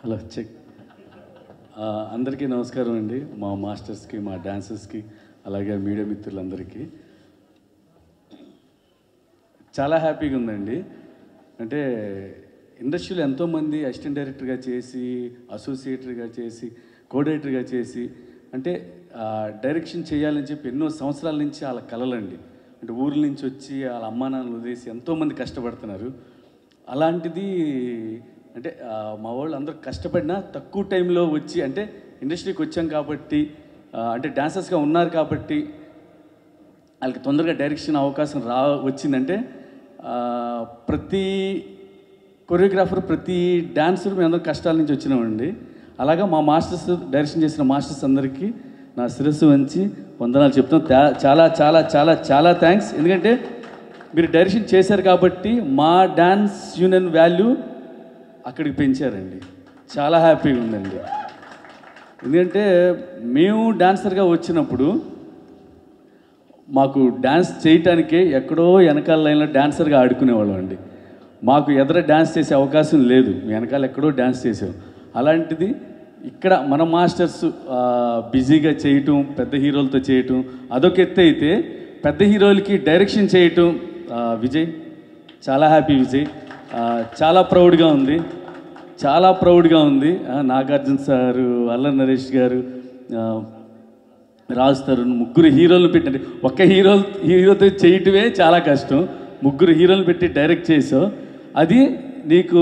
Hello check. అందరికీ నమస్కారం అండి, మా మాస్టర్స్కి, మా డాన్సర్స్కి, అలాగే మీడియా మిత్రులందరికీ. చాలా హ్యాపీగా ఉందండి. అంటే ఇండస్ట్రీలో ఎంతోమంది అసిస్టెంట్ డైరెక్టర్గా చేసి, అసోసియేటర్గా చేసి, కో డైరెక్టర్గా చేసి, అంటే డైరెక్షన్ చేయాలని చెప్పి ఎన్నో సంవత్సరాల నుంచి వాళ్ళ కలలండి. అంటే ఊర్ల నుంచి వచ్చి వాళ్ళ అమ్మా నాన్నలు వదిలేసి ఎంతోమంది కష్టపడుతున్నారు. అలాంటిది అంటే మా వాళ్ళు అందరూ కష్టపడినా తక్కువ టైంలో వచ్చి, అంటే ఇండస్ట్రీకి వచ్చాం కాబట్టి, అంటే డాన్సర్స్గా ఉన్నారు కాబట్టి వాళ్ళకి తొందరగా డైరెక్షన్ అవకాశం వచ్చిందంటే ప్రతి కొరియోగ్రాఫర్, ప్రతి డాన్సర్ మేము అందరూ కష్టాల నుంచి వచ్చినామండి. అలాగా మా మాస్టర్స్, డైరెక్షన్ చేసిన మాస్టర్స్ అందరికీ నా శిరస్సు వంచి వందనాలు చెప్తాం. చాలా చాలా చాలా చాలా థ్యాంక్స్. ఎందుకంటే మీరు డైరెక్షన్ చేశారు కాబట్టి మా డాన్స్ యూనియన్ వాల్యూ అక్కడికి పెంచారండి. చాలా హ్యాపీగా ఉందండి. ఎందుకంటే మేము డాన్సర్గా వచ్చినప్పుడు మాకు డ్యాన్స్ చేయటానికే ఎక్కడో వెనకాల లైన్లో డాన్సర్గా ఆడుకునేవాళ్ళం అండి. మాకు ఎదుర డ్యాన్స్ చేసే అవకాశం లేదు, వెనకాల ఎక్కడో డ్యాన్స్ చేసాం. అలాంటిది ఇక్కడ మన మాస్టర్స్ బిజీగా చేయటం, పెద్ద హీరోలతో చేయటం అదొక ఎత్తు అయితే, పెద్ద హీరోలకి డైరెక్షన్ చేయటం విజయ్, చాలా హ్యాపీ విజయ్. చాలా ప్రౌడ్గా ఉంది, చాలా ప్రౌడ్గా ఉంది. నాగార్జున సారు, అల్లరి నరేష్ గారు, రాజ్ తరుణ్, ముగ్గురు హీరోలను పెట్టి, ఒక్క హీరోతో చేయటమే చాలా కష్టం. ముగ్గురు హీరోలు పెట్టి డైరెక్ట్ చేసావు. అది నీకు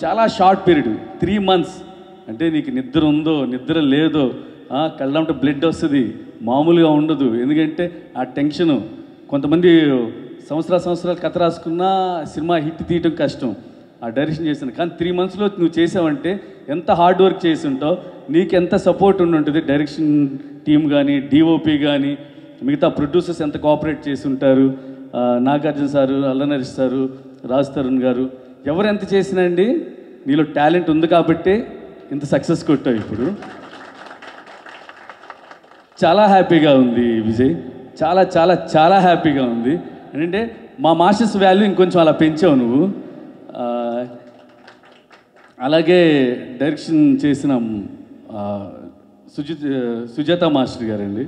చాలా షార్ట్ పీరియడ్, 3 months. అంటే నీకు నిద్ర ఉందో నిద్ర లేదో, కళ్ళంటే బ్లడ్ వస్తుంది, మామూలుగా ఉండదు. ఎందుకంటే ఆ టెన్షను. కొంతమంది సంవత్సరాలు కథ రాసుకున్నా సినిమా హిట్ తీయటం కష్టం. ఆ డైరెక్షన్ చేశాను కానీ 3 monthsలో నువ్వు చేసావంటే ఎంత హార్డ్ వర్క్ చేసి ఉంటావు, నీకు ఎంత సపోర్ట్ ఉంటుంది. డైరెక్షన్ టీం కానీ, డిఓపి కానీ, మిగతా ప్రొడ్యూసర్స్ ఎంత కోఆపరేట్ చేసి ఉంటారు. నాగార్జున సారు, అల్లరి నరేష్ సారు, రాజ్ తరుణ్ గారు, ఎవరు ఎంత చేసినా అండి నీలో టాలెంట్ ఉంది కాబట్టి ఇంత సక్సెస్ కొట్టావు. ఇప్పుడు చాలా హ్యాపీగా ఉంది విజయ్, చాలా చాలా చాలా హ్యాపీగా ఉంది. ఏంటంటే మా మాస్టర్స్ వాల్యూ ఇంకొంచెం అలా పెంచావు నువ్వు. అలాగే డైరెక్షన్ చేసిన సుజాత మాస్టర్ గారండి,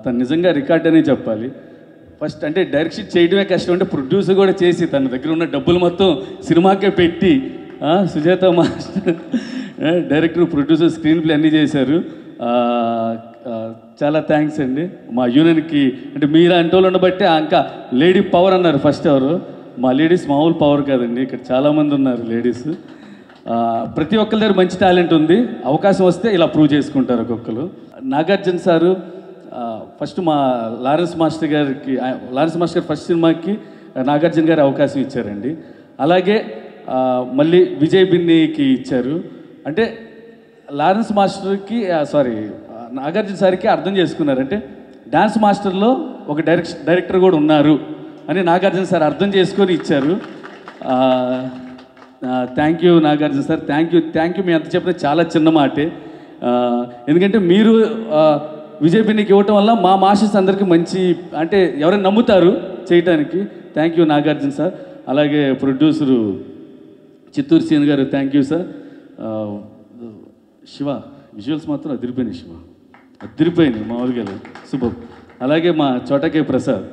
తను నిజంగా రికార్డ్ అనే చెప్పాలి. ఫస్ట్ అంటే డైరెక్షన్ చేయడమే కష్టం, అంటే ప్రొడ్యూసర్ కూడా చేసి తన దగ్గర ఉన్న డబ్బులు మొత్తం సినిమాకే పెట్టి, Sujatha master director, producer, screen play అన్నీ చేశారు. చాలా థ్యాంక్స్ అండి మా యూనియన్కి. అంటే మీరు అంటే వాళ్ళు ఉండబట్టే ఇంకా లేడీ పవర్ అన్నారు ఫస్ట్. ఎవరు మా లేడీస్ మామూలు పవర్ కాదండి, ఇక్కడ చాలామంది ఉన్నారు లేడీస్. ప్రతి ఒక్కరి దగ్గర మంచి టాలెంట్ ఉంది, అవకాశం వస్తే ఇలా ప్రూవ్ చేసుకుంటారు ఒక్కొక్కరు. నాగార్జున సారు ఫస్ట్ మా లారెన్స్ మాస్టర్ గారు ఫస్ట్ సినిమాకి నాగార్జున గారు అవకాశం ఇచ్చారండి. అలాగే మళ్ళీ విజయ్ బిన్నీకి ఇచ్చారు. అంటే లారెన్స్ మాస్టర్కి నాగార్జున సార్కి అర్థం చేసుకున్నారు, అంటే డ్యాన్స్ మాస్టర్లో ఒక డైరెక్టర్ కూడా ఉన్నారు అని నాగార్జున సార్ అర్థం చేసుకొని ఇచ్చారు. Thank you Nagarjuna sir, thank you. మీ అంత చెప్పిన చాలా చిన్న మాటే. ఎందుకంటే మీరు విజయ్ బిన్నీకి ఇవ్వటం వల్ల మా మాస్టర్స్ అందరికీ మంచి, అంటే ఎవరైనా నమ్ముతారు చేయటానికి. Thank you Nagarjuna sir. అలాగే ప్రొడ్యూసరు చిత్తూరు సీన్ గారు, thank you sir. Shiva visuals మాత్రం అదిరిపోయినాయి, శివ అదిరిపోయినాయి, మామూలుగా సూపర్. అలాగే మా చోటకే ప్రసాద్,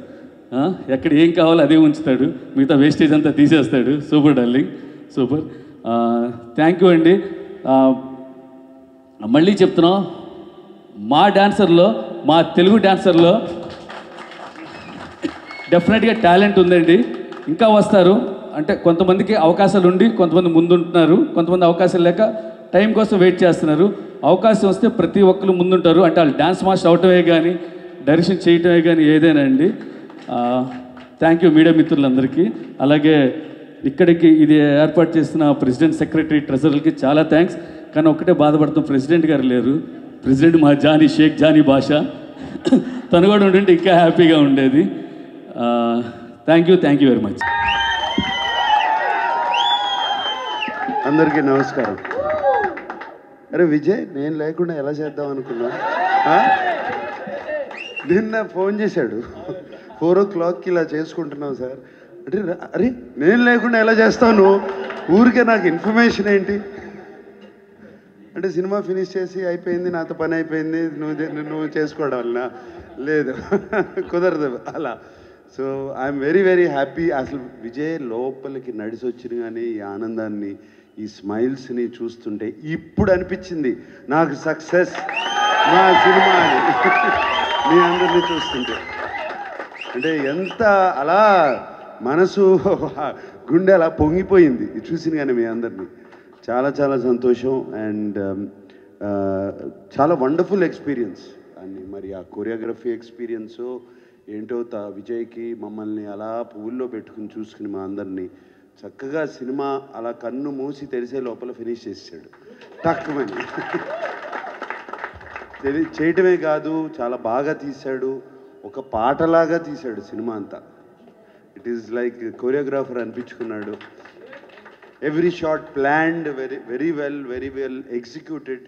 ఎక్కడ ఏం కావాలో అదే ఉంచుతాడు, మిగతా వేస్టేజ్ అంతా తీసేస్తాడు. Super darling, super. Thank you అండి. మళ్ళీ చెప్తున్నాం, మా డాన్సర్లో, మా తెలుగు డాన్సర్లో డెఫినెట్గా టాలెంట్ ఉందండి, ఇంకా వస్తారు. అంటే కొంతమందికి అవకాశాలు ఉండి కొంతమంది ముందుంటున్నారు, కొంతమంది అవకాశాలు లేక టైం కోసం వెయిట్ చేస్తున్నారు. అవకాశం వస్తే ప్రతి ఒక్కరు ముందుంటారు. అంటే వాళ్ళు డ్యాన్స్ మాస్టర్ అవటమే కానీ, డైరెక్షన్ చేయటమే కానీ ఏదైనా అండి. థ్యాంక్ యూ మీడియా మిత్రులందరికీ. అలాగే ఇక్కడికి ఇది ఏర్పాటు చేసిన ప్రెసిడెంట్, సెక్రటరీ, ట్రెజరర్కి చాలా థ్యాంక్స్. కానీ ఒక్కటే బాధపడుతాం, ప్రెసిడెంట్ గారు లేరు. ప్రెసిడెంట్ మా షేక్ జానీ బాషా, తను కూడా ఉండింటే ఇంకా హ్యాపీగా ఉండేది. Thank you very much. అందరికీ నమస్కారం. అరే విజయ్, నేను లేకుండా ఎలా చేద్దాం అనుకున్నా? నిన్న ఫోన్ చేశాడు, 4 o'clockకి ఇలా చేసుకుంటున్నావు సార్ అంటే. అరే నేను లేకుండా ఎలా చేస్తావు నువ్వు? ఊరికే నాకు ఇన్ఫర్మేషన్ ఏంటి? అంటే సినిమా ఫినిష్ చేసి అయిపోయింది, నాతో పని అయిపోయింది, నువ్వు చేసుకోవడం వలన లేదు, కుదరదు అలా. So I'm very very happy. అసలు విజయ్ లోపలికి నడిచి వచ్చిన కానీ ఈ ఆనందాన్ని, ఈ స్మైల్స్ని చూస్తుంటే ఇప్పుడు అనిపించింది నాకు సక్సెస్ నా సినిమా అని. మీ అందరినీ చూస్తుంటే అంటే ఎంత అలా మనసు గుండె అలా పొంగిపోయింది చూసిన కానీ మీ అందరినీ. చాలా చాలా సంతోషం. అండ్ చాలా వండర్ఫుల్ ఎక్స్పీరియన్స్. అని మరి ఆ కొరియోగ్రఫీ ఎక్స్పీరియన్స్ ఏంటో విజయ్కి మమ్మల్ని అలా పువ్వుల్లో పెట్టుకుని చూసుకుని మా అందరినీ చక్కగా సినిమా అలా కన్ను మూసి తెరిసే లోపల ఫినిష్ చేసాడు టక్కుమని. చేయటమే కాదు, చాలా బాగా తీశాడు, ఒక పాటలాగా తీశాడు సినిమా అంతా. ఇట్ ఈస్ లైక్ కొరియోగ్రాఫర్ అనిపించుకున్నాడు. Every shot planned, very well executed.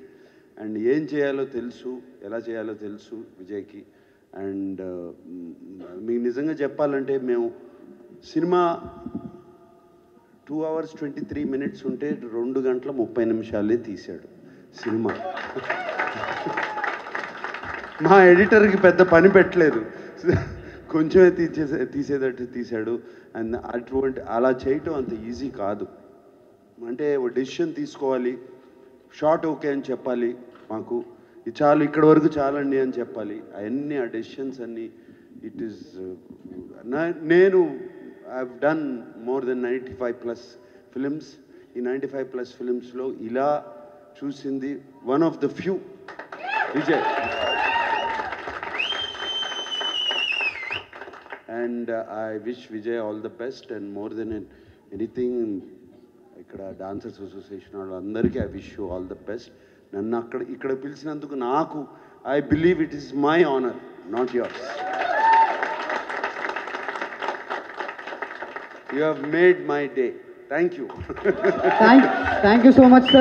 And ఏం చేయాలో తెలుసు, ఎలా చేయాలో తెలుసు విజయ్కి. అండ్ మీకు నిజంగా చెప్పాలంటే మేము సినిమా 2 hours 23 minutes ఉంటే 2 గంటల 30 నిమిషాలే తీశాడు సినిమా. మా ఎడిటర్కి పెద్ద పని పెట్టలేదు, కొంచెమే తీసేటట్టు తీశాడు. అండ్ అలా చేయటం అంత ఈజీ కాదు. అంటే ఒక డెసిషన్ తీసుకోవాలి, షార్ట్ ఓకే అని చెప్పాలి, మాకు ఇది చాలు, ఇక్కడ వరకు చాలండి అని చెప్పాలి. అవన్నీ ఆ డెసిషన్స్ అన్నీ ఇట్ ఈస్ నేను I have done more than 95+ films. ఈ 95+ ఫిలిమ్స్లో ఇలా చూసింది one of the few Vijay. And I wish Vijay all the best. And more than anything ఇక్కడ డాన్సర్స్ అసోసియేషన్ వాళ్ళందరికీ I wish you all the best. నన్ను ఇక్కడ పిలిచినందుకు నాకు I believe it is my honour, not yours. You have made my day. Thank you. Thank you so much sir.